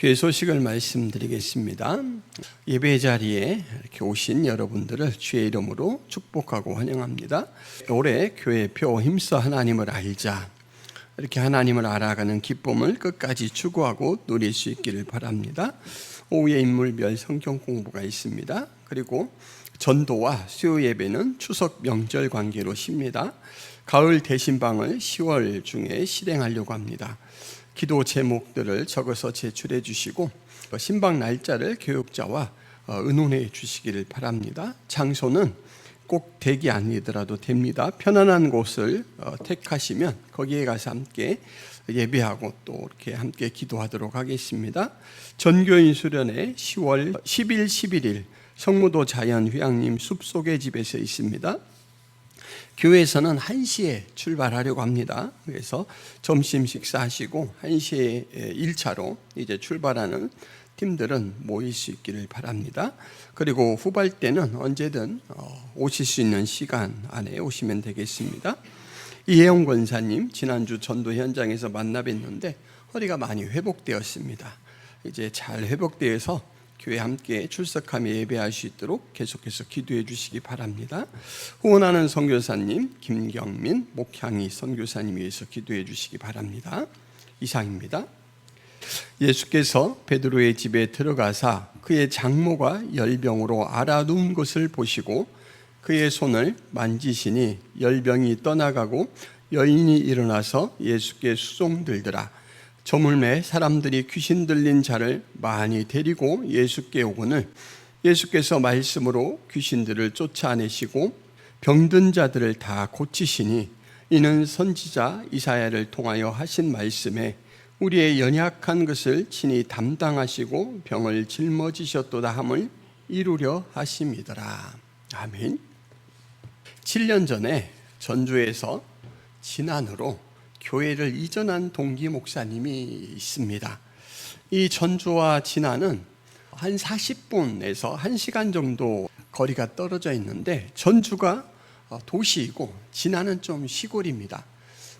교회 소식을 말씀드리겠습니다. 예배 자리에 이렇게 오신 여러분들을 주의 이름으로 축복하고 환영합니다. 올해 교회표 힘써 하나님을 알자, 이렇게 하나님을 알아가는 기쁨을 끝까지 추구하고 누릴 수 있기를 바랍니다. 오후에 인물별 성경 공부가 있습니다. 그리고 전도와 수요 예배는 추석 명절 관계로 쉽니다. 가을 대신방을 10월 중에 실행하려고 합니다. 기도 제목들을 적어서 제출해 주시고 신방 날짜를 교육자와 의논해 주시기를 바랍니다. 장소는 꼭 댁이 아니더라도 됩니다. 편안한 곳을 택하시면 거기에 가서 함께 예배하고 또 이렇게 함께 기도하도록 하겠습니다. 전교인 수련회 10월 10일, 11일 성무도 자연휴양림 숲속의 집에서 있습니다. 교회에서는 1시에 출발하려고 합니다. 그래서 점심 식사하시고 1시에 1차로 이제 출발하는 팀들은 모일 수 있기를 바랍니다. 그리고 후발 때는 언제든 오실 수 있는 시간 안에 오시면 되겠습니다. 이혜영 권사님 지난주 전도 현장에서 만나 뵀는데 허리가 많이 회복되었습니다. 이제 잘 회복되어서 교회 함께 출석하며 예배할 수 있도록 계속해서 기도해 주시기 바랍니다. 후원하는 선교사님 김경민, 목향이 선교사님 위해서 기도해 주시기 바랍니다. 이상입니다. 예수께서 베드로의 집에 들어가사 그의 장모가 열병으로 앓아누운 것을 보시고 그의 손을 만지시니 열병이 떠나가고 여인이 일어나서 예수께 수종들더라. 저물매 사람들이 귀신 들린 자를 많이 데리고 예수께 오거늘 예수께서 말씀으로 귀신들을 쫓아내시고 병든 자들을 다 고치시니 이는 선지자 이사야를 통하여 하신 말씀에 우리의 연약한 것을 친히 담당하시고 병을 짊어지셨도다 함을 이루려 하심이더라. 아멘. 7년 전에 전주에서 진안으로 교회를 이전한 동기 목사님이 있습니다. 이 전주와 진안은 한 40분에서 1시간 정도 거리가 떨어져 있는데 전주가 도시이고 진안은 좀 시골입니다.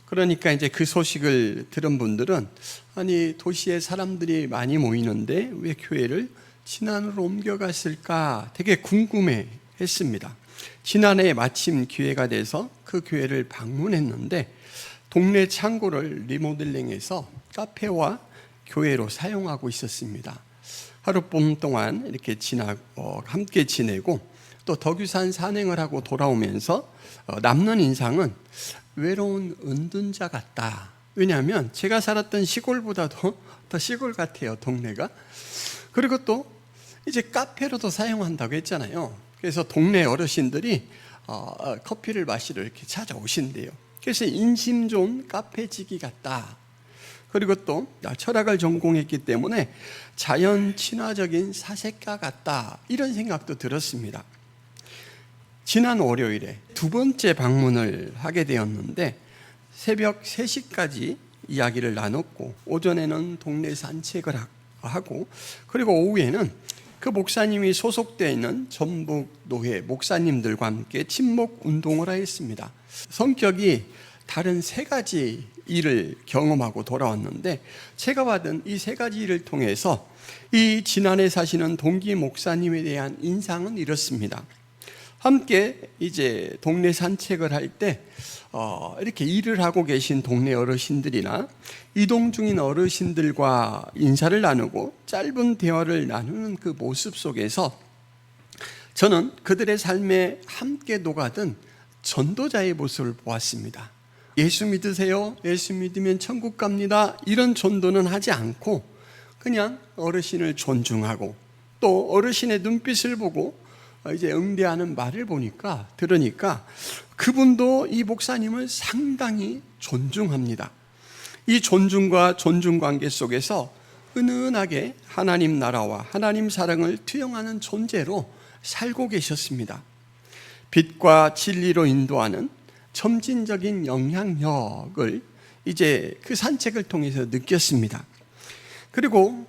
그러니까 이제 그 소식을 들은 분들은 아니 도시에 사람들이 많이 모이는데 왜 교회를 진안으로 옮겨갔을까 되게 궁금해 했습니다. 지난해 마침 기회가 돼서 그 교회를 방문했는데 동네 창고를 리모델링해서 카페와 교회로 사용하고 있었습니다. 하룻밤 동안 이렇게 함께 지내고 또 덕유산 산행을 하고 돌아오면서 남는 인상은 외로운 은둔자 같다. 왜냐하면 제가 살았던 시골보다도 더 시골 같아요, 동네가. 그리고 또 이제 카페로도 사용한다고 했잖아요. 그래서 동네 어르신들이 커피를 마시러 이렇게 찾아오신대요. 그래서 인심 좋은 카페지기 같다. 그리고 또 철학을 전공했기 때문에 자연 친화적인 사색가 같다. 이런 생각도 들었습니다. 지난 월요일에 두 번째 방문을 하게 되었는데 새벽 3시까지 이야기를 나눴고 오전에는 동네 산책을 하고 그리고 오후에는 그 목사님이 소속되어 있는 전북노회 목사님들과 함께 친목 운동을 하였습니다. 성격이 다른 3가지 일을 경험하고 돌아왔는데 제가 받은 이 3가지 일을 통해서 이 진안에 사시는 동기 목사님에 대한 인상은 이렇습니다. 함께 이제 동네 산책을 할 때 이렇게 일을 하고 계신 동네 어르신들이나 이동 중인 어르신들과 인사를 나누고 짧은 대화를 나누는 그 모습 속에서 저는 그들의 삶에 함께 녹아든 전도자의 모습을 보았습니다. 예수 믿으세요? 예수 믿으면 천국 갑니다. 이런 전도는 하지 않고 그냥 어르신을 존중하고 또 어르신의 눈빛을 보고 이제 응대하는 말을 들으니까 그분도 이 목사님을 상당히 존중합니다. 이 존중과 존중 관계 속에서 은은하게 하나님 나라와 하나님 사랑을 투영하는 존재로 살고 계셨습니다. 빛과 진리로 인도하는 점진적인 영향력을 이제 그 산책을 통해서 느꼈습니다. 그리고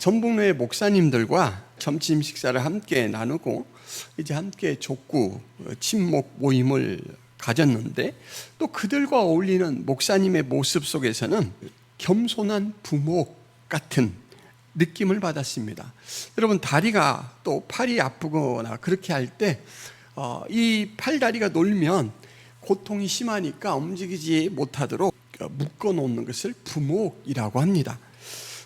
전북노회 목사님들과 점심 식사를 함께 나누고 이제 함께 족구 친목 모임을 가졌는데 또 그들과 어울리는 목사님의 모습 속에서는 겸손한 부모 같은 느낌을 받았습니다. 여러분, 다리가 또 팔이 아프거나 그렇게 할 때 이 팔다리가 놀면 고통이 심하니까 움직이지 못하도록 묶어 놓는 것을 부목이라고 합니다.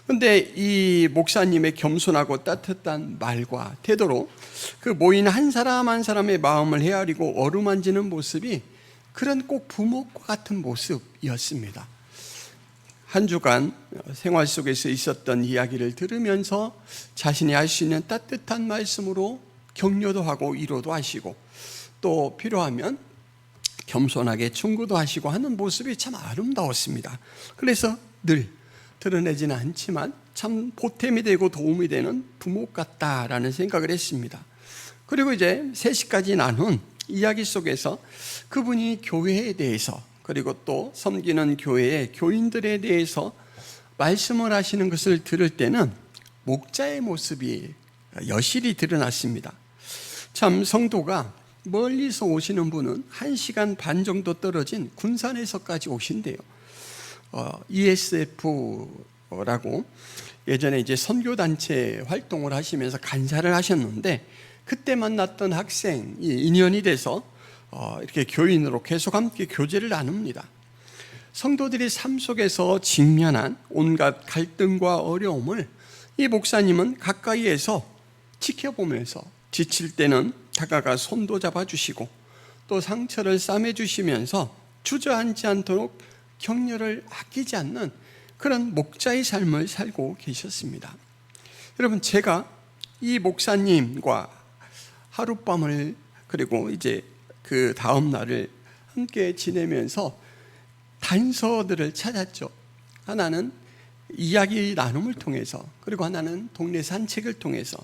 그런데 이 목사님의 겸손하고 따뜻한 말과 태도로 그 모인 한 사람 한 사람의 마음을 헤아리고 어루만지는 모습이 그런 꼭 부목과 같은 모습이었습니다. 한 주간 생활 속에서 있었던 이야기를 들으면서 자신이 할 수 있는 따뜻한 말씀으로 격려도 하고 위로도 하시고 또 필요하면 겸손하게 충고도 하시고 하는 모습이 참 아름다웠습니다. 그래서 늘 드러내지는 않지만 참 보탬이 되고 도움이 되는 부목 같다라는 생각을 했습니다. 그리고 이제 3시까지 나눈 이야기 속에서 그분이 교회에 대해서 그리고 또 섬기는 교회의 교인들에 대해서 말씀을 하시는 것을 들을 때는 목자의 모습이 여실히 드러났습니다. 참 성도가 멀리서 오시는 분은 1시간 반 정도 떨어진 군산에서까지 오신대요. ESF라고 예전에 이제 선교단체 활동을 하시면서 간사를 하셨는데 그때 만났던 학생이 인연이 돼서 이렇게 교인으로 계속 함께 교제를 나눕니다. 성도들이 삶 속에서 직면한 온갖 갈등과 어려움을 이 목사님은 가까이에서 지켜보면서 지칠 때는 다가가 손도 잡아주시고 또 상처를 싸매주시면서 주저앉지 않도록 격려를 아끼지 않는 그런 목자의 삶을 살고 계셨습니다. 여러분, 제가 이 목사님과 하룻밤을 그리고 이제 그 다음 날을 함께 지내면서 단서들을 찾았죠. 하나는 이야기 나눔을 통해서, 그리고 하나는 동네 산책을 통해서,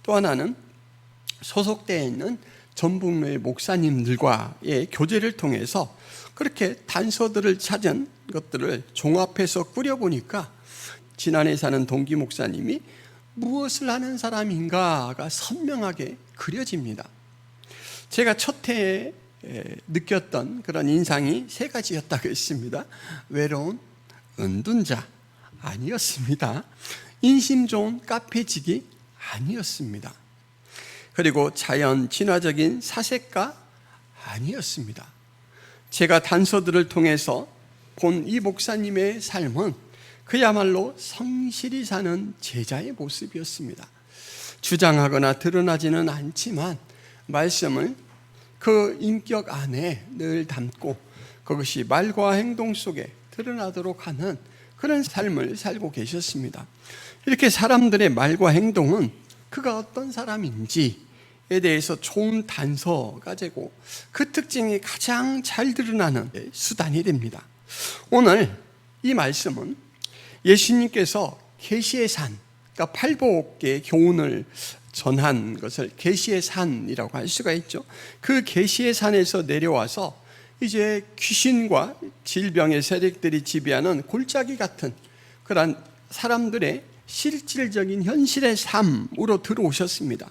또 하나는 소속되어 있는 전북로의 목사님들과의 교제를 통해서 그렇게 단서들을 찾은 것들을 종합해서 꾸려보니까 지난해 사는 동기 목사님이 무엇을 하는 사람인가가 선명하게 그려집니다. 제가 첫 해에 느꼈던 그런 인상이 3가지였다고 했습니다. 외로운 은둔자 아니었습니다. 인심 좋은 카페지기 아니었습니다. 그리고 자연 친화적인 사색가 아니었습니다. 제가 단서들을 통해서 본 이 목사님의 삶은 그야말로 성실히 사는 제자의 모습이었습니다. 주장하거나 드러나지는 않지만 말씀을 그 인격 안에 늘 담고 그것이 말과 행동 속에 드러나도록 하는 그런 삶을 살고 계셨습니다. 이렇게 사람들의 말과 행동은 그가 어떤 사람인지에 대해서 좋은 단서가 되고 그 특징이 가장 잘 드러나는 수단이 됩니다. 오늘 이 말씀은 예수님께서 계시의 산, 그러니까 팔복의 교훈을 전한 것을 계시의 산이라고 할 수가 있죠. 그 계시의 산에서 내려와서 이제 귀신과 질병의 세력들이 지배하는 골짜기 같은 그런 사람들의 실질적인 현실의 삶으로 들어오셨습니다.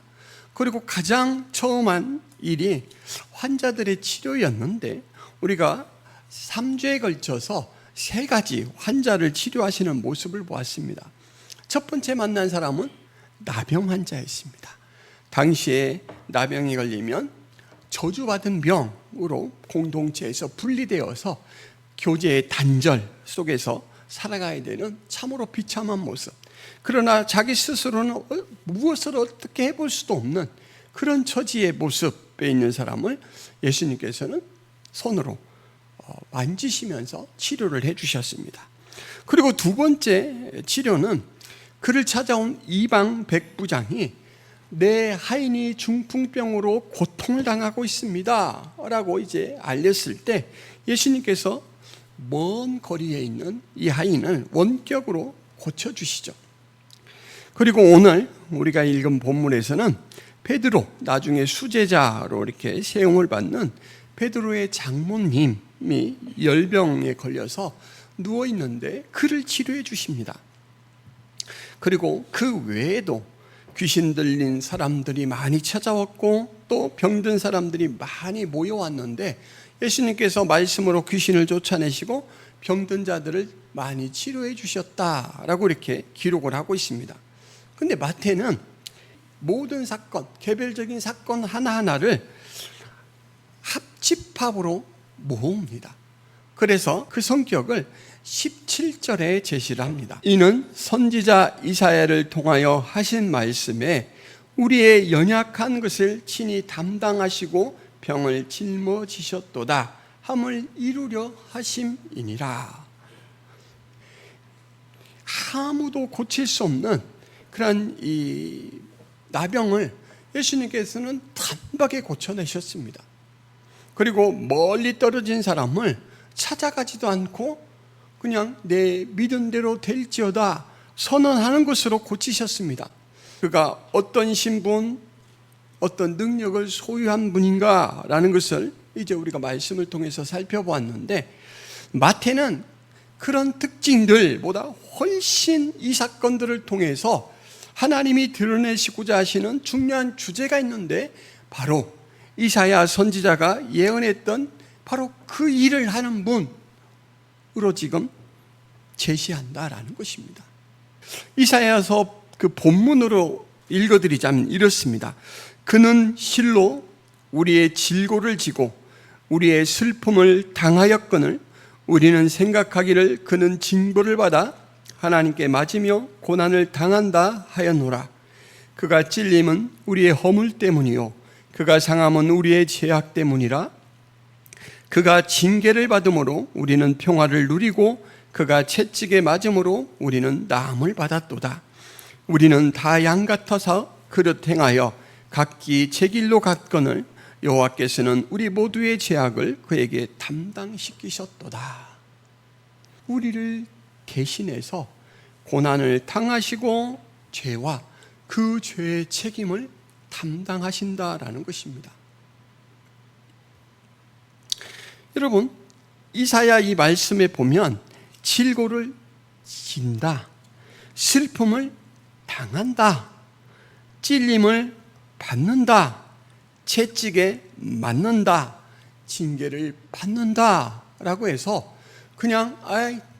그리고 가장 처음 한 일이 환자들의 치료였는데 우리가 3주에 걸쳐서 3가지 환자를 치료하시는 모습을 보았습니다. 첫 번째 만난 사람은 나병 환자였습니다. 당시에 나병이 걸리면 저주받은 병으로 공동체에서 분리되어서 교제의 단절 속에서 살아가야 되는 참으로 비참한 모습. 그러나 자기 스스로는 무엇을 어떻게 해볼 수도 없는 그런 처지의 모습에 있는 사람을 예수님께서는 손으로 만지시면서 치료를 해주셨습니다. 그리고 2번째 치료는 그를 찾아온 이방 백부장이 내 하인이 중풍병으로 고통을 당하고 있습니다 라고 이제 알렸을 때 예수님께서 먼 거리에 있는 이 하인을 원격으로 고쳐주시죠. 그리고 오늘 우리가 읽은 본문에서는 베드로, 나중에 수제자로 이렇게 세움을 받는 베드로의 장모님이 열병에 걸려서 누워있는데 그를 치료해 주십니다. 그리고 그 외에도 귀신 들린 사람들이 많이 찾아왔고 또 병든 사람들이 많이 모여왔는데 예수님께서 말씀으로 귀신을 쫓아내시고 병든 자들을 많이 치료해 주셨다라고 이렇게 기록을 하고 있습니다. 근데 마태는 모든 사건, 개별적인 사건 하나하나를 합집합으로 모읍니다. 그래서 그 성격을 17절에 제시를 합니다. 이는 선지자 이사야를 통하여 하신 말씀에 우리의 연약한 것을 친히 담당하시고 병을 짊어지셨도다 함을 이루려 하심이니라. 아무도 고칠 수 없는 그런 이 나병을 예수님께서는 단박에 고쳐내셨습니다. 그리고 멀리 떨어진 사람을 찾아가지도 않고 그냥 내 믿은 대로 될지어다 선언하는 것으로 고치셨습니다. 그가 어떤 신분, 어떤 능력을 소유한 분인가라는 것을 이제 우리가 말씀을 통해서 살펴보았는데, 마태는 그런 특징들보다 훨씬 이 사건들을 통해서 하나님이 드러내시고자 하시는 중요한 주제가 있는데, 바로 이사야 선지자가 예언했던 바로 그 일을 하는 분으로 지금 제시한다라는 것입니다. 이사야서 그 본문으로 읽어드리자면 이렇습니다. 그는 실로 우리의 질고를 지고 우리의 슬픔을 당하였거늘 우리는 생각하기를 그는 징벌을 받아 하나님께 맞으며 고난을 당한다 하였노라. 그가 찔림은 우리의 허물 때문이요 그가 상함은 우리의 죄악 때문이라. 그가 징계를 받음으로 우리는 평화를 누리고 그가 채찍에 맞음으로 우리는 나음을 받았도다. 우리는 다 양 같아서 그릇 행하여 각기 제 길로 갔거늘 여호와께서는 우리 모두의 죄악을 그에게 담당시키셨도다. 우리를 대신해서 고난을 당하시고 죄와 그 죄의 책임을 담당하신다라는 것입니다. 여러분, 이사야 이 말씀에 보면 질고를 진다, 슬픔을 당한다, 찔림을 받는다, 채찍에 맞는다, 징계를 받는다 라고 해서 그냥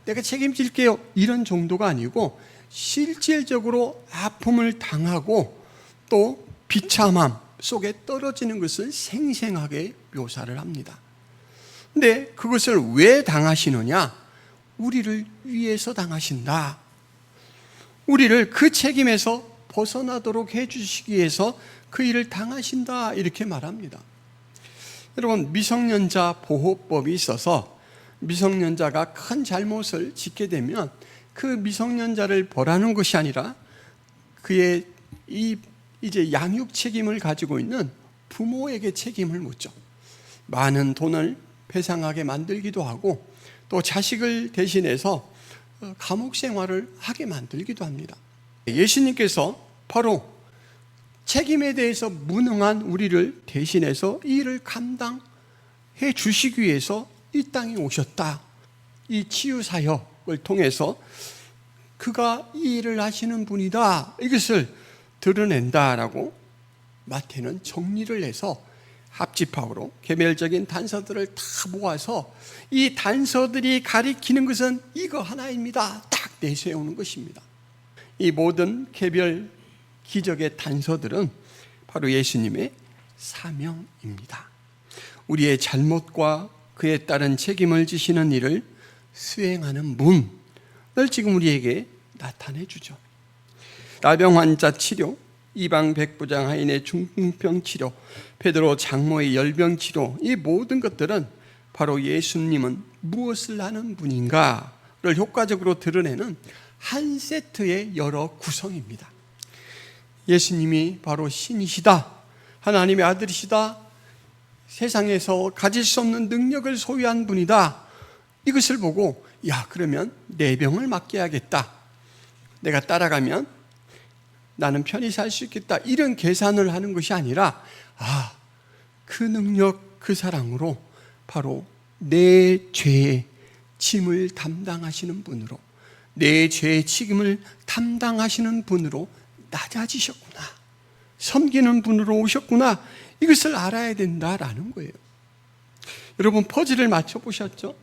내가 책임질게요 이런 정도가 아니고 실질적으로 아픔을 당하고 또 비참함 속에 떨어지는 것을 생생하게 묘사를 합니다. 근데 그것을 왜 당하시느냐? 우리를 위해서 당하신다. 우리를 그 책임에서 벗어나도록 해주시기 위해서 그 일을 당하신다 이렇게 말합니다. 여러분, 미성년자 보호법이 있어서 미성년자가 큰 잘못을 짓게 되면 그 미성년자를 벌하는 것이 아니라 그의 이제 양육 책임을 가지고 있는 부모에게 책임을 묻죠. 많은 돈을 배상하게 만들기도 하고 또 자식을 대신해서 감옥 생활을 하게 만들기도 합니다. 예수님께서 바로 책임에 대해서 무능한 우리를 대신해서 이 일을 감당해 주시기 위해서 이 땅에 오셨다. 이 치유사역을 통해서 그가 이 일을 하시는 분이다. 이것을 드러낸다라고 마태는 정리를 해서 합집합으로 개별적인 단서들을 다 모아서 이 단서들이 가리키는 것은 이거 하나입니다. 딱 내세우는 것입니다. 이 모든 개별 기적의 단서들은 바로 예수님의 사명입니다. 우리의 잘못과 그에 따른 책임을 지시는 일을 수행하는 분을 지금 우리에게 나타내 주죠. 나병 환자 치료, 이방 백부장 하인의 중풍병 치료, 베드로 장모의 열병 치료, 이 모든 것들은 바로 예수님은 무엇을 하는 분인가를 효과적으로 드러내는 한 세트의 여러 구성입니다. 예수님이 바로 신이시다, 하나님의 아들이시다, 세상에서 가질 수 없는 능력을 소유한 분이다. 이것을 보고 그러면 내 병을 맡겨야겠다, 내가 따라가면 나는 편히 살 수 있겠다, 이런 계산을 하는 것이 아니라 그 능력, 그 사랑으로 바로 내 죄의 짐을 담당하시는 분으로, 내 죄의 책임을 담당하시는 분으로 낮아지셨구나, 섬기는 분으로 오셨구나, 이것을 알아야 된다라는 거예요. 여러분, 퍼즐을 맞춰보셨죠?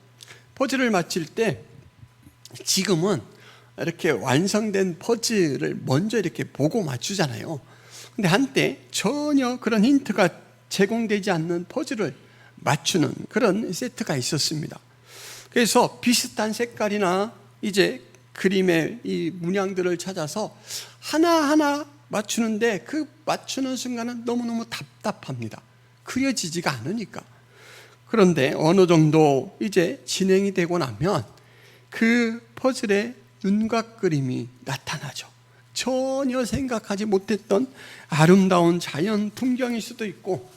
퍼즐을 맞힐 때 지금은 이렇게 완성된 퍼즐을 먼저 이렇게 보고 맞추잖아요. 근데 한때 전혀 그런 힌트가 제공되지 않는 퍼즐을 맞추는 그런 세트가 있었습니다. 그래서 비슷한 색깔이나 이제 그림의 이 문양들을 찾아서 하나하나 맞추는데 그 맞추는 순간은 너무너무 답답합니다. 그려지지가 않으니까. 그런데 어느 정도 이제 진행이 되고 나면 그 퍼즐의 윤곽 그림이 나타나죠. 전혀 생각하지 못했던 아름다운 자연 풍경일 수도 있고,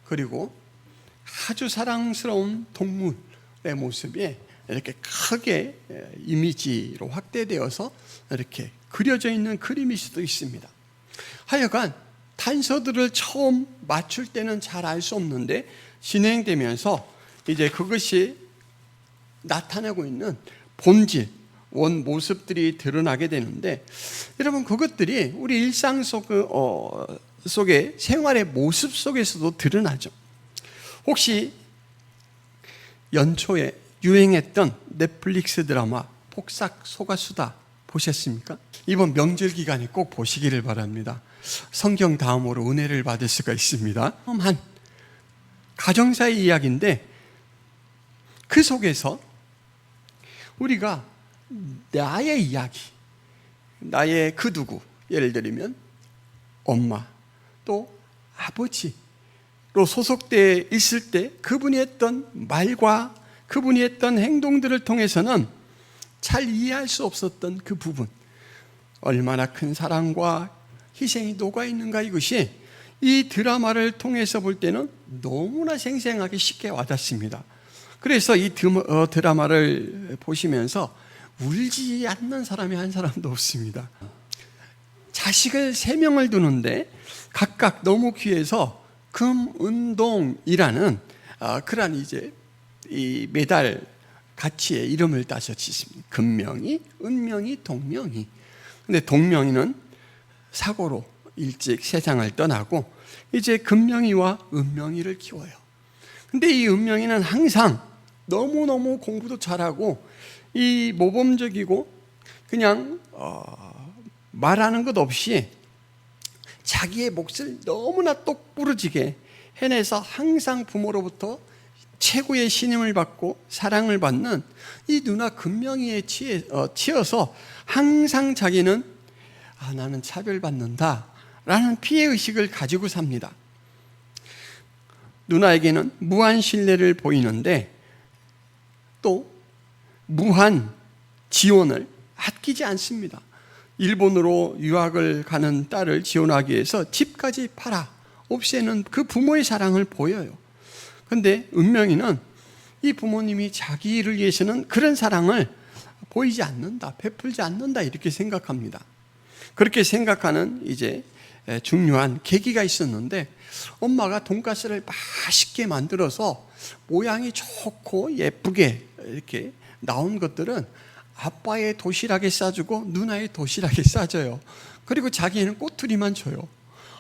그리고 아주 사랑스러운 동물의 모습이 이렇게 크게 이미지로 확대되어서 이렇게 그려져 있는 그림일 수도 있습니다. 하여간 단서들을 처음 맞출 때는 잘 알 수 없는데 진행되면서 이제 그것이 나타내고 있는 본질, 원 모습들이 드러나게 되는데, 여러분 그것들이 우리 일상 속의 생활의 모습 속에서도 드러나죠. 혹시 연초에 유행했던 넷플릭스 드라마 폭삭 속았수다 보셨습니까? 이번 명절 기간에 꼭 보시기를 바랍니다. 성경 다음으로 은혜를 받을 수가 있습니다. 한 가정사의 이야기인데 그 속에서 우리가 나의 이야기, 나의 그 누구, 예를 들면 엄마 또 아버지로 소속되어 있을 때 그분이 했던 말과 그분이 했던 행동들을 통해서는 잘 이해할 수 없었던 그 부분, 얼마나 큰 사랑과 희생이 녹아있는가, 이것이 이 드라마를 통해서 볼 때는 너무나 생생하게 쉽게 와닿습니다. 그래서 이 드라마를 보시면서 울지 않는 사람이 한 사람도 없습니다. 자식을 3명을 두는데 각각 너무 귀해서 금은동이라는 그러한 이제 이 매달 가치의 이름을 따서 짓습니다. 금명이, 은명이, 동명이. 근데 동명이는 사고로 일찍 세상을 떠나고 이제 금명이와 은명이를 키워요. 근데 이 은명이는 항상 너무너무 공부도 잘하고 이 모범적이고 그냥 말하는 것 없이 자기의 몫을 너무나 똑부러지게 해내서 항상 부모로부터 최고의 신임을 받고 사랑을 받는 이 누나 금명이에 치여서 항상 자기는 나는 차별받는다 라는 피해의식을 가지고 삽니다. 누나에게는 무한 신뢰를 보이는데 또 무한 지원을 아끼지 않습니다. 일본으로 유학을 가는 딸을 지원하기 위해서 집까지 팔아 없애는 그 부모의 사랑을 보여요. 그런데 은명이는 이 부모님이 자기를 위해서는 그런 사랑을 보이지 않는다, 베풀지 않는다, 이렇게 생각합니다. 그렇게 생각하는 이제 중요한 계기가 있었는데, 엄마가 돈가스를 맛있게 만들어서 모양이 좋고 예쁘게 이렇게 나온 것들은 아빠의 도시락에 싸주고 누나의 도시락에 싸줘요. 그리고 자기는 꼬투리만 줘요.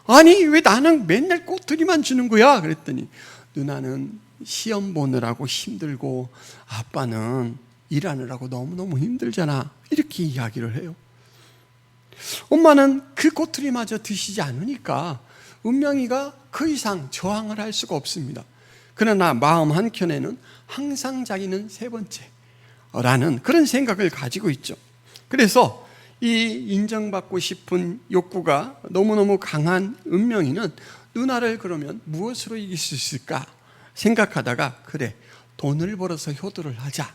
아니 왜 나는 맨날 꼬투리만 주는 거야? 그랬더니 누나는 시험 보느라고 힘들고 아빠는 일하느라고 너무너무 힘들잖아, 이렇게 이야기를 해요. 엄마는 그 꼬투리마저 드시지 않으니까 은명이가 그 이상 저항을 할 수가 없습니다. 그러나 마음 한켠에는 항상 자기는 3번째라는 그런 생각을 가지고 있죠. 그래서 이 인정받고 싶은 욕구가 너무너무 강한 은명이는 누나를 그러면 무엇으로 이길 수 있을까 생각하다가, 그래, 돈을 벌어서 효도를 하자.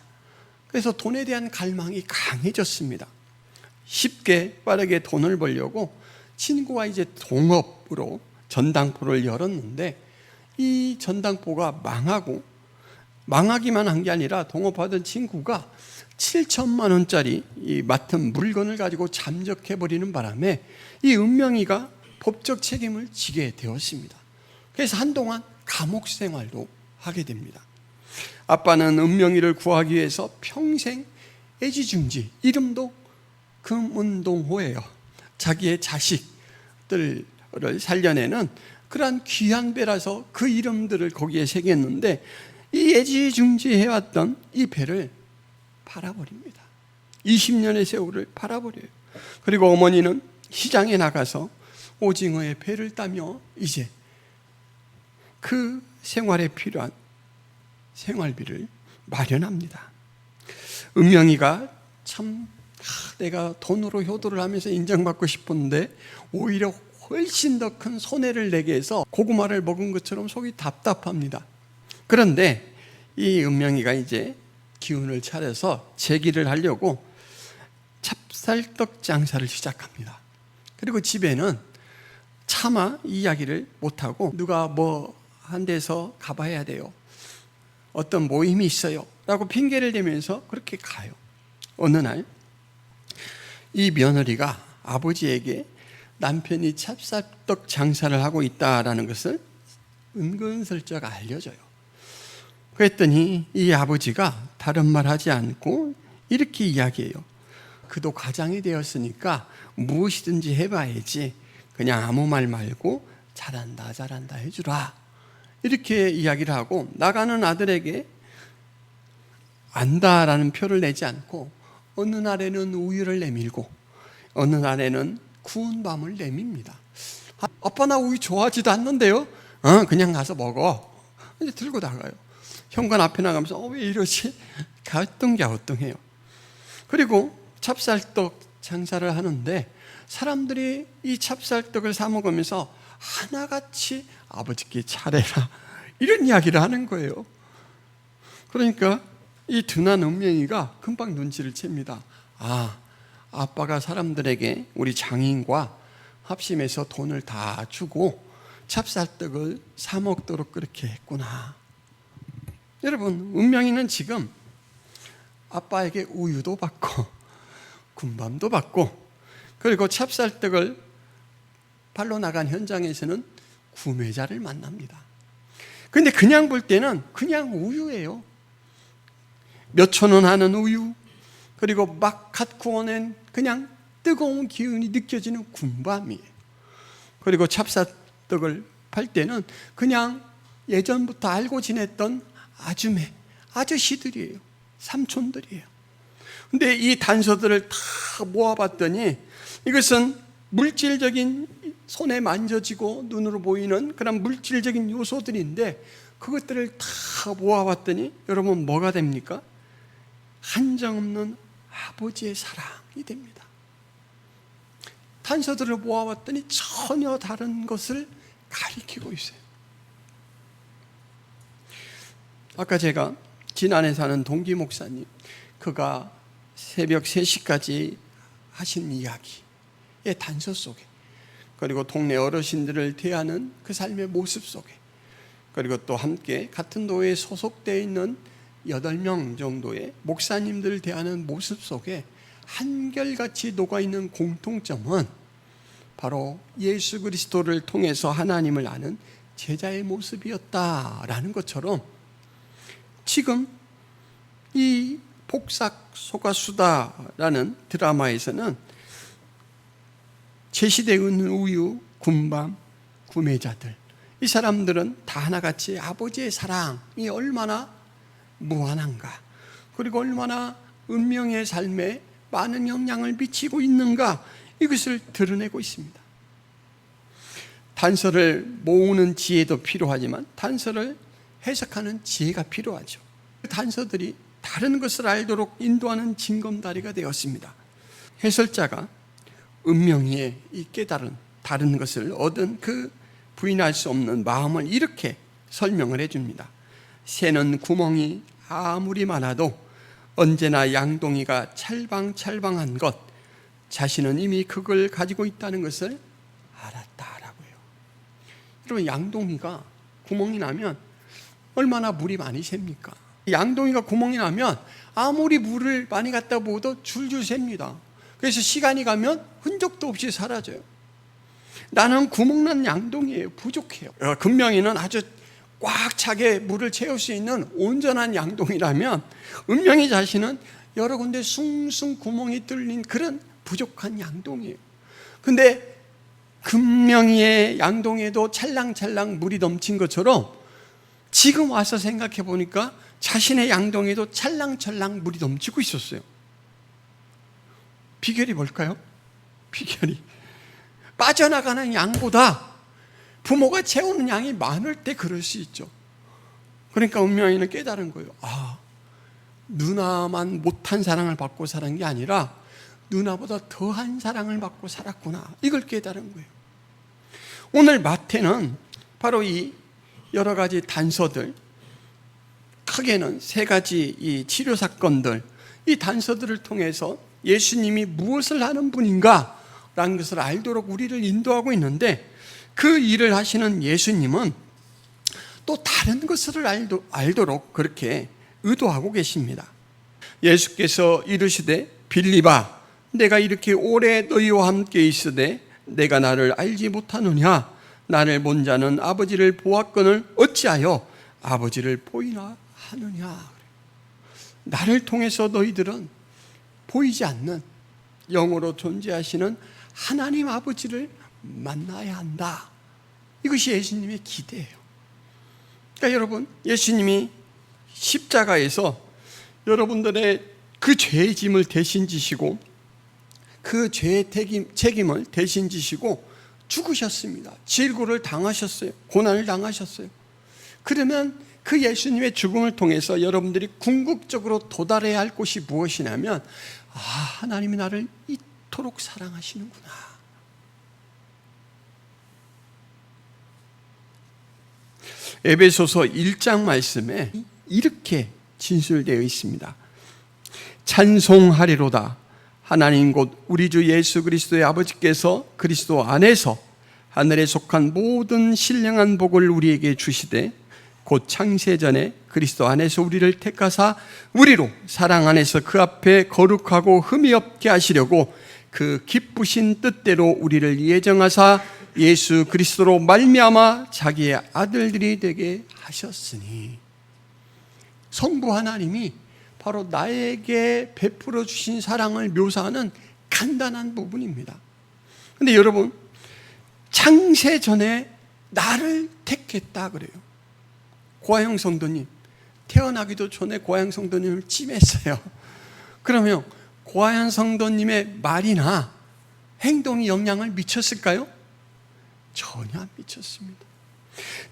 그래서 돈에 대한 갈망이 강해졌습니다. 쉽게 빠르게 돈을 벌려고 친구와 이제 동업으로 전당포를 열었는데 이 전당포가 망하기만 한 게 아니라 동업하던 친구가 7천만 원짜리 이 맡은 물건을 가지고 잠적해버리는 바람에 이 은명이가 법적 책임을 지게 되었습니다. 그래서 한동안 감옥 생활도 하게 됩니다. 아빠는 은명이를 구하기 위해서 평생 애지중지, 이름도 금은동호예요. 자기의 자식들을 살려내는 그러한 귀한 배라서 그 이름들을 거기에 새겼는데 이 애지중지 해왔던 이 배를 팔아버립니다. 20년의 세월을 바라버려요. 그리고 어머니는 시장에 나가서 오징어의 배를 따며 이제 그 생활에 필요한 생활비를 마련합니다. 은명이가 참 내가 돈으로 효도를 하면서 인정받고 싶었는데 오히려 훨씬 더 큰 손해를 내게 해서 고구마를 먹은 것처럼 속이 답답합니다. 그런데 이 은명이가 이제 기운을 차려서 재기를 하려고 찹쌀떡 장사를 시작합니다. 그리고 집에는 차마 이야기를 못하고 누가 뭐 한 데서 가봐야 돼요, 어떤 모임이 있어요 라고 핑계를 대면서 그렇게 가요. 어느 날 이 며느리가 아버지에게 남편이 찹쌀떡 장사를 하고 있다라는 것을 은근슬쩍 알려줘요. 그랬더니 이 아버지가 다른 말 하지 않고 이렇게 이야기해요. 그도 가장이 되었으니까 무엇이든지 해봐야지, 그냥 아무 말 말고 잘한다 잘한다 해주라, 이렇게 이야기를 하고 나가는 아들에게 안다라는 표를 내지 않고 어느 날에는 우유를 내밀고 어느 날에는 구운 밤을 내밉니다. 아빠 나 우유 좋아하지도 않는데요? 그냥 가서 먹어. 이제 들고 나가요. 현관 앞에 나가면서 왜 이러지? 갸우뚱갸우뚱해요. 그리고 찹쌀떡 장사를 하는데 사람들이 이 찹쌀떡을 사 먹으면서 하나같이 아버지께 차례라 이런 이야기를 하는 거예요. 그러니까 이 둔한 은명이가 금방 눈치를 챕니다. 아빠가 사람들에게 우리 장인과 합심해서 돈을 다 주고 찹쌀떡을 사 먹도록 그렇게 했구나. 여러분, 은명이는 지금 아빠에게 우유도 받고 군밤도 받고 그리고 찹쌀떡을 팔러 나간 현장에서는 구매자를 만납니다. 근데 그냥 볼 때는 그냥 우유예요. 몇천 원 하는 우유, 그리고 막 갓 구워낸 그냥 뜨거운 기운이 느껴지는 군밤이에요. 그리고 찹쌀떡을 팔 때는 그냥 예전부터 알고 지냈던 아주매, 아저씨들이에요. 삼촌들이에요. 근데 이 단서들을 다 모아봤더니 이것은 물질적인, 손에 만져지고 눈으로 보이는 그런 물질적인 요소들인데 그것들을 다 모아봤더니 여러분 뭐가 됩니까? 한정없는 아버지의 사랑이 됩니다. 단서들을 모아봤더니 전혀 다른 것을 가리키고 있어요. 아까 제가 진안에 사는 동기 목사님, 그가 새벽 3시까지 하신 이야기의 단서 속에, 그리고 동네 어르신들을 대하는 그 삶의 모습 속에, 그리고 또 함께 같은 도에 소속되어 있는 8명 정도의 목사님들을 대하는 모습 속에 한결같이 녹아있는 공통점은 바로 예수 그리스도를 통해서 하나님을 아는 제자의 모습이었다라는 것처럼 지금 이 복삭 소가수다라는 드라마에서는 제시되어 있는 우유, 군밤, 구매자들, 이 사람들은 다 하나같이 아버지의 사랑이 얼마나 무한한가, 그리고 얼마나 은명의 삶에 많은 영향을 미치고 있는가, 이것을 드러내고 있습니다. 단서를 모으는 지혜도 필요하지만 단서를 해석하는 지혜가 필요하죠. 단서들이 다른 것을 알도록 인도하는 징검다리가 되었습니다. 해설자가 은명이의 이 깨달은 다른 것을 얻은 그 부인할 수 없는 마음을 이렇게 설명을 해줍니다. 새는 구멍이 아무리 많아도 언제나 양동이가 찰방찰방한 것, 자신은 이미 그걸 가지고 있다는 것을 알았다라고 해요. 여러분, 양동이가 구멍이 나면 얼마나 물이 많이 셉니까? 양동이가 구멍이 나면 아무리 물을 많이 갖다 부어도 줄줄 셉니다. 그래서 시간이 가면 흔적도 없이 사라져요. 나는 구멍난 양동이에요. 부족해요. 금명이는 아주 꽉 차게 물을 채울 수 있는 온전한 양동이라면 은명이 자신은 여러 군데 숭숭 구멍이 뚫린 그런 부족한 양동이에요. 근데 금명이의 양동에도 찰랑찰랑 물이 넘친 것처럼 지금 와서 생각해 보니까 자신의 양동에도 찰랑찰랑 물이 넘치고 있었어요. 비결이 뭘까요? 비결이 빠져나가는 양보다 부모가 채우는 양이 많을 때 그럴 수 있죠. 그러니까 은명이는 깨달은 거예요. 누나만 못한 사랑을 받고 살은 게 아니라 누나보다 더한 사랑을 받고 살았구나. 이걸 깨달은 거예요. 오늘 마태는 바로 이 여러 가지 단서들, 크게는 세 가지 이 치료 사건들, 이 단서들을 통해서 예수님이 무엇을 하는 분인가 라는 것을 알도록 우리를 인도하고 있는데, 그 일을 하시는 예수님은 또 다른 것을 알도록 그렇게 의도하고 계십니다. 예수께서 이르시되 빌립아, 내가 이렇게 오래 너희와 함께 있으되 내가 나를 알지 못하느냐? 나를 본 자는 아버지를 보았거늘 어찌하여 아버지를 보이나 하느냐? 나를 통해서 너희들은 보이지 않는 영으로 존재하시는 하나님 아버지를 만나야 한다. 이것이 예수님의 기대예요. 그러니까 여러분, 예수님이 십자가에서 여러분들의 그 죄의 짐을 대신 지시고 그 죄의 책임을 대신 지시고 죽으셨습니다. 질고를 당하셨어요. 고난을 당하셨어요. 그러면 그 예수님의 죽음을 통해서 여러분들이 궁극적으로 도달해야 할 곳이 무엇이냐면, 하나님이 나를 이토록 사랑하시는구나. 에베소서 1장 말씀에 이렇게 진술되어 있습니다. 찬송하리로다. 하나님 곧 우리 주 예수 그리스도의 아버지께서 그리스도 안에서 하늘에 속한 모든 신령한 복을 우리에게 주시되 곧 창세전에 그리스도 안에서 우리를 택하사 우리로 사랑 안에서 그 앞에 거룩하고 흠이 없게 하시려고 그 기쁘신 뜻대로 우리를 예정하사 예수 그리스도로 말미암아 자기의 아들들이 되게 하셨으니. 성부 하나님이 바로 나에게 베풀어 주신 사랑을 묘사하는 간단한 부분입니다. 그런데 여러분, 창세 전에 나를 택했다 그래요. 고아영 성도님, 태어나기도 전에 고아영 성도님을 찜했어요. 그러면 고아영 성도님의 말이나 행동이 영향을 미쳤을까요? 전혀 안 미쳤습니다.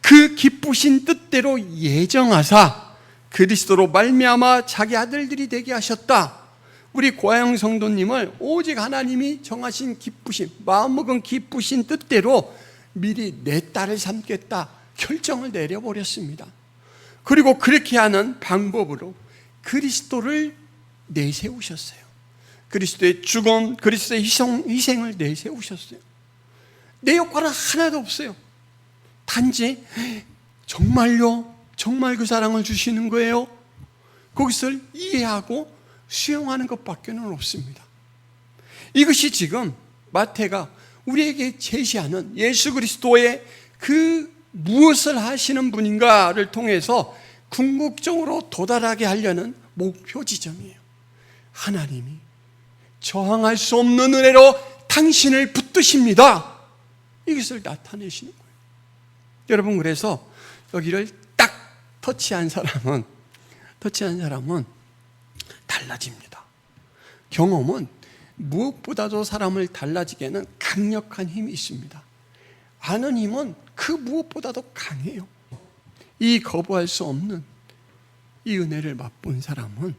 그 기쁘신 뜻대로 예정하사 그리스도로 말미암아 자기 아들들이 되게 하셨다. 우리 고아영 성도님을 오직 하나님이 정하신 기쁘신, 마음먹은 기쁘신 뜻대로 미리 내 딸을 삼겠다 결정을 내려버렸습니다. 그리고 그렇게 하는 방법으로 그리스도를 내세우셨어요. 그리스도의 죽음, 그리스도의 희생을 내세우셨어요. 내 역할은 하나도 없어요. 단지 정말요? 정말 그 사랑을 주시는 거예요? 그것을 이해하고 수용하는 것밖에는 없습니다. 이것이 지금 마태가 우리에게 제시하는 예수 그리스도의 그 무엇을 하시는 분인가를 통해서 궁극적으로 도달하게 하려는 목표 지점이에요. 하나님이 저항할 수 없는 은혜로 당신을 붙드십니다. 이것을 나타내시는 거예요. 여러분, 그래서 여기를 딱 터치한 사람은 달라집니다. 경험은 무엇보다도 사람을 달라지게 하는 강력한 힘이 있습니다. 아는 힘은 그 무엇보다도 강해요. 이 거부할 수 없는 이 은혜를 맛본 사람은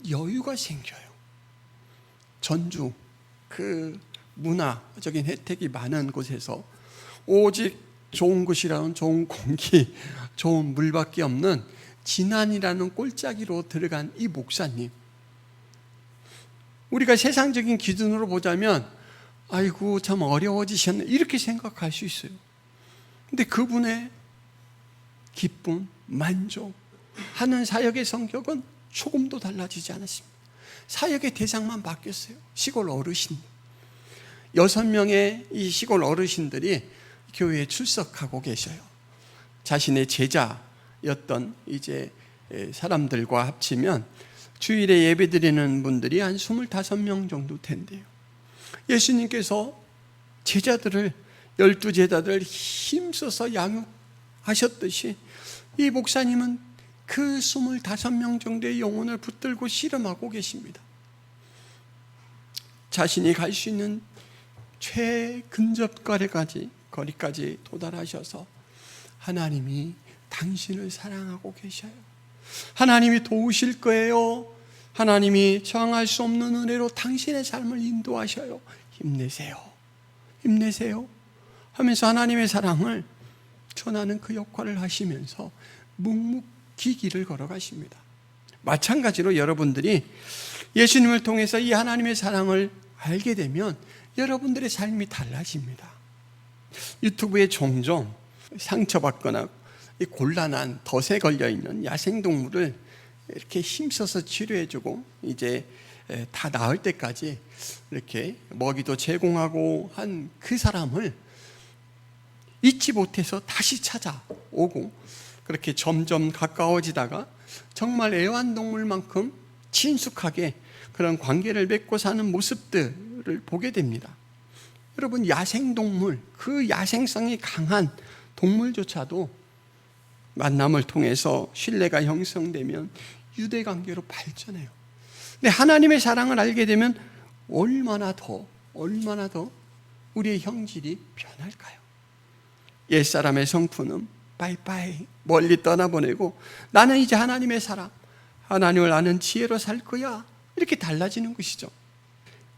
여유가 생겨요. 전주 그 문화적인 혜택이 많은 곳에서 오직 좋은 곳이라는 좋은 공기, 좋은 물밖에 없는 진안이라는 꼴짜기로 들어간 이 목사님, 우리가 세상적인 기준으로 보자면 아이고 참 어려워지셨네 이렇게 생각할 수 있어요. 근데 그분의 기쁨, 만족, 하는 사역의 성격은 조금도 달라지지 않았습니다. 사역의 대상만 바뀌었어요. 시골 어르신 6명의 이 시골 어르신들이 교회에 출석하고 계셔요. 자신의 제자였던 이제 사람들과 합치면 주일에 예배드리는 분들이 한 25명 정도 된대요. 예수님께서 제자들을 12제자들을 힘써서 양육하셨듯이 이 목사님은 그 25명 정도의 영혼을 붙들고 씨름하고 계십니다. 자신이 갈 수 있는 최근접 거리까지 도달하셔서 하나님이 당신을 사랑하고 계셔요. 하나님이 도우실 거예요. 하나님이 저항할 수 없는 은혜로 당신의 삶을 인도하셔요. 힘내세요. 힘내세요. 하면서 하나님의 사랑을 전하는 그 역할을 하시면서 묵묵히 길을 걸어가십니다. 마찬가지로 여러분들이 예수님을 통해서 이 하나님의 사랑을 알게 되면 여러분들의 삶이 달라집니다. 유튜브에 종종 상처받거나 곤란한 덫에 걸려있는 야생동물을 이렇게 힘써서 치료해주고 이제 다 나을 때까지 이렇게 먹이도 제공하고 한 그 사람을 잊지 못해서 다시 찾아오고 그렇게 점점 가까워지다가 정말 애완동물만큼 친숙하게 그런 관계를 맺고 사는 모습들을 보게 됩니다. 여러분, 야생동물, 그 야생성이 강한 동물조차도 만남을 통해서 신뢰가 형성되면 유대관계로 발전해요. 근데 하나님의 사랑을 알게 되면 얼마나 더 우리의 형질이 변할까요? 옛사람의 성품은 빠이빠이 멀리 떠나보내고 나는 이제 하나님의 사랑, 하나님을 아는 지혜로 살 거야, 이렇게 달라지는 것이죠.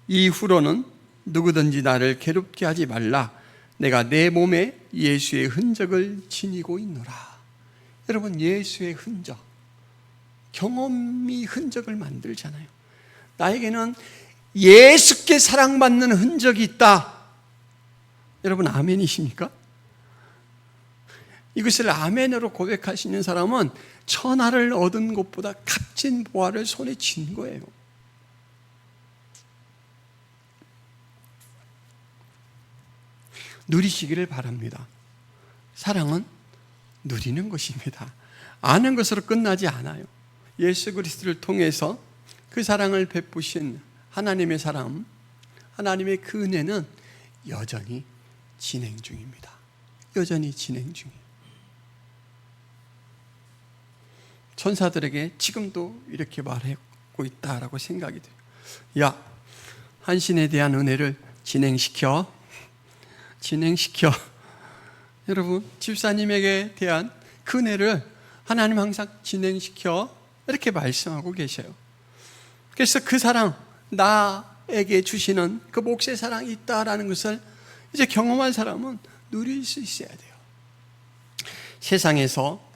이후로는 누구든지 나를 괴롭게 하지 말라. 내가 내 몸에 예수의 흔적을 지니고 있노라. 여러분, 예수의 흔적, 경험이 흔적을 만들잖아요. 나에게는 예수께 사랑받는 흔적이 있다. 여러분, 아멘이십니까? 이것을 아멘으로 고백하시는 사람은 천하를 얻은 것보다 값진 보화를 손에 쥔 거예요. 누리시기를 바랍니다. 사랑은 누리는 것입니다. 아는 것으로 끝나지 않아요. 예수 그리스도를 통해서 그 사랑을 베푸신 하나님의 사랑, 하나님의 그 은혜는 여전히 진행 중입니다. 여전히 진행 중이에요. 천사들에게 지금도 이렇게 말하고 있다라고 생각이 돼요. 야, 한신에 대한 은혜를 진행시켜. 여러분, 집사님에게 대한 그 은혜를 하나님 항상 진행시켜, 이렇게 말씀하고 계셔요. 그래서 그 사랑, 나에게 주시는 그 몫의 사랑이 있다라는 것을 이제 경험한 사람은 누릴 수 있어야 돼요. 세상에서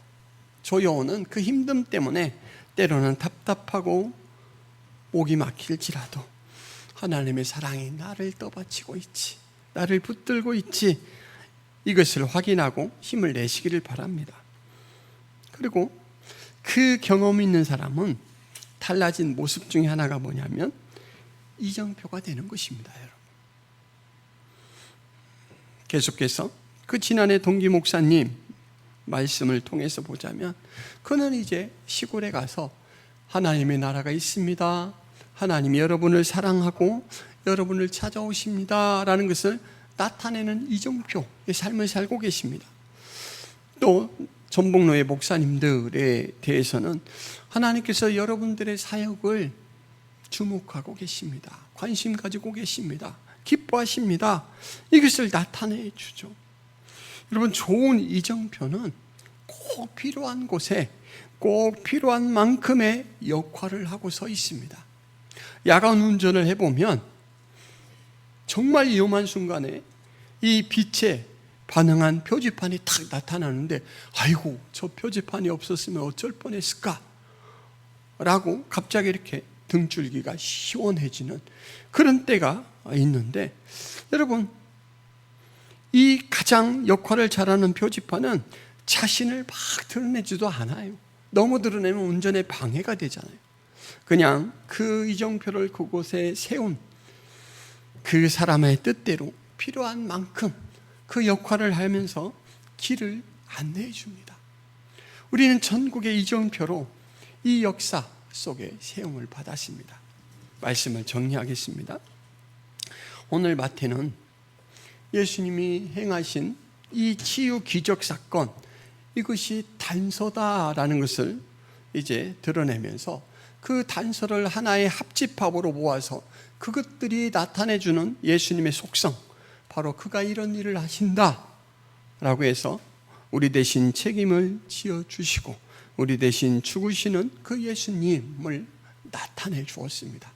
조여오는 그 힘듦 때문에 때로는 답답하고 목이 막힐지라도 하나님의 사랑이 나를 떠받치고 있지, 나를 붙들고 있지, 이것을 확인하고 힘을 내시기를 바랍니다. 그리고 그 경험이 있는 사람은 달라진 모습 중에 하나가 뭐냐면 이정표가 되는 것입니다. 여러분, 계속해서 그 지난해 동기 목사님 말씀을 통해서 보자면 그는 이제 시골에 가서 하나님의 나라가 있습니다, 하나님이 여러분을 사랑하고 여러분을 찾아오십니다 라는 것을 나타내는 이정표의 삶을 살고 계십니다. 또 전복로의 목사님들에 대해서는 하나님께서 여러분들의 사역을 주목하고 계십니다, 관심 가지고 계십니다, 기뻐하십니다, 이것을 나타내 주죠. 여러분, 좋은 이정표는 꼭 필요한 곳에 꼭 필요한 만큼의 역할을 하고 서 있습니다. 야간 운전을 해보면 정말 위험한 순간에 이 빛에 반응한 표지판이 탁 나타나는데, 아이고, 저 표지판이 없었으면 어쩔 뻔했을까? 라고 갑자기 이렇게 등줄기가 시원해지는 그런 때가 있는데, 여러분, 이 가장 역할을 잘하는 표지판은 자신을 막 드러내지도 않아요. 너무 드러내면 운전에 방해가 되잖아요. 그냥 그 이정표를 그곳에 세운 그 사람의 뜻대로 필요한 만큼 그 역할을 하면서 길을 안내해 줍니다. 우리는 전국의 이정표로 이 역사 속에 세움을 받았습니다. 말씀을 정리하겠습니다. 오늘 마태는 예수님이 행하신 이 치유 기적 사건, 이것이 단서다라는 것을 이제 드러내면서 그 단서를 하나의 합집합으로 모아서 그것들이 나타내주는 예수님의 속성, 바로 그가 이런 일을 하신다 라고 해서 우리 대신 책임을 지어주시고 우리 대신 죽으시는 그 예수님을 나타내 주었습니다.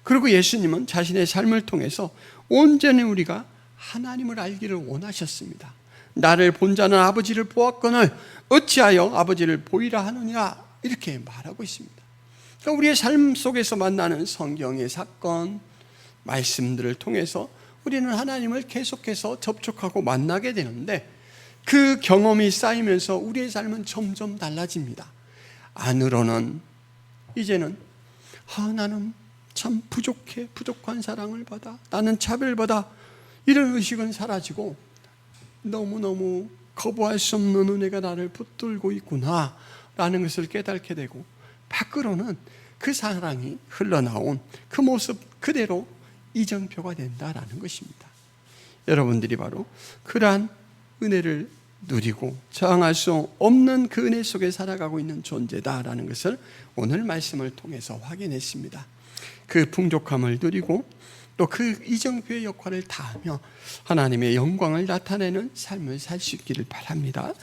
그리고 예수님은 자신의 삶을 통해서 온전히 우리가 하나님을 알기를 원하셨습니다. 나를 본 자는 아버지를 보았거늘 어찌하여 아버지를 보이라 하느냐, 이렇게 말하고 있습니다. 그러니까 우리의 삶 속에서 만나는 성경의 사건, 말씀들을 통해서 우리는 하나님을 계속해서 접촉하고 만나게 되는데, 그 경험이 쌓이면서 우리의 삶은 점점 달라집니다. 안으로는 이제는 나는 참 부족해, 부족한 사랑을 받아, 나는 차별받아, 이런 의식은 사라지고 너무너무 거부할 수 없는 은혜가 나를 붙들고 있구나 라는 것을 깨닫게 되고, 밖으로는 그 사랑이 흘러나온 그 모습 그대로 이정표가 된다라는 것입니다. 여러분들이 바로 그러한 은혜를 누리고 저항할 수 없는 그 은혜 속에 살아가고 있는 존재다라는 것을 오늘 말씀을 통해서 확인했습니다. 그 풍족함을 누리고 또 그 이정표의 역할을 다하며 하나님의 영광을 나타내는 삶을 살 수 있기를 바랍니다.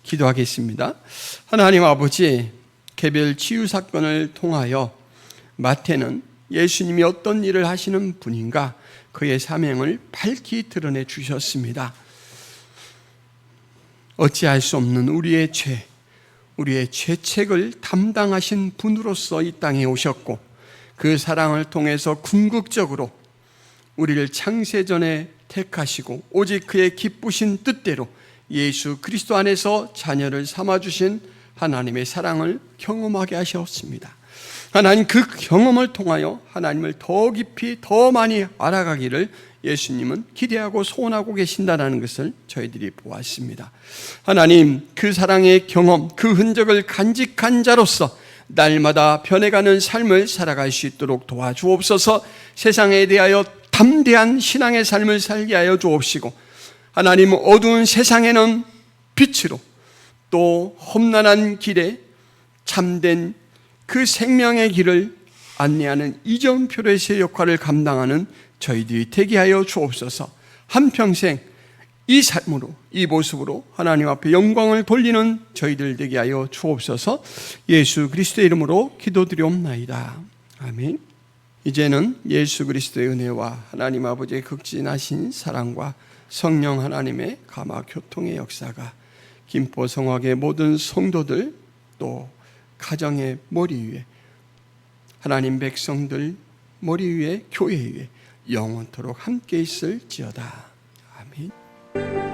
기도하겠습니다. 하나님 아버지, 개별 치유 사건을 통하여 마태는 예수님이 어떤 일을 하시는 분인가, 그의 사명을 밝히 드러내 주셨습니다. 어찌할 수 없는 우리의 죄, 우리의 죄책을 담당하신 분으로서 이 땅에 오셨고, 그 사랑을 통해서 궁극적으로 우리를 창세전에 택하시고 오직 그의 기쁘신 뜻대로 예수 그리스도 안에서 자녀를 삼아주신 하나님의 사랑을 경험하게 하셨습니다. 하나님, 그 경험을 통하여 하나님을 더 깊이 더 많이 알아가기를 예수님은 기대하고 소원하고 계신다는 것을 저희들이 보았습니다. 하나님, 그 사랑의 경험, 그 흔적을 간직한 자로서 날마다 변해가는 삶을 살아갈 수 있도록 도와주옵소서. 세상에 대하여 담대한 신앙의 삶을 살게 하여 주옵시고, 하나님, 어두운 세상에는 빛으로, 또 험난한 길에 참된 그 생명의 길을 안내하는 이정표로서의 역할을 감당하는 저희들이 되게 하여 주옵소서. 한평생 이 삶으로, 이 모습으로 하나님 앞에 영광을 돌리는 저희들 되게 하여 주옵소서. 예수 그리스도의 이름으로 기도드리옵나이다. 아멘. 이제는 예수 그리스도의 은혜와 하나님 아버지의 극진하신 사랑과 성령 하나님의 감화 교통의 역사가 김포성악의 모든 성도들, 또 가정의 머리 위에, 하나님 백성들 머리 위에, 교회 위에 영원토록 함께 있을지어다. 아멘.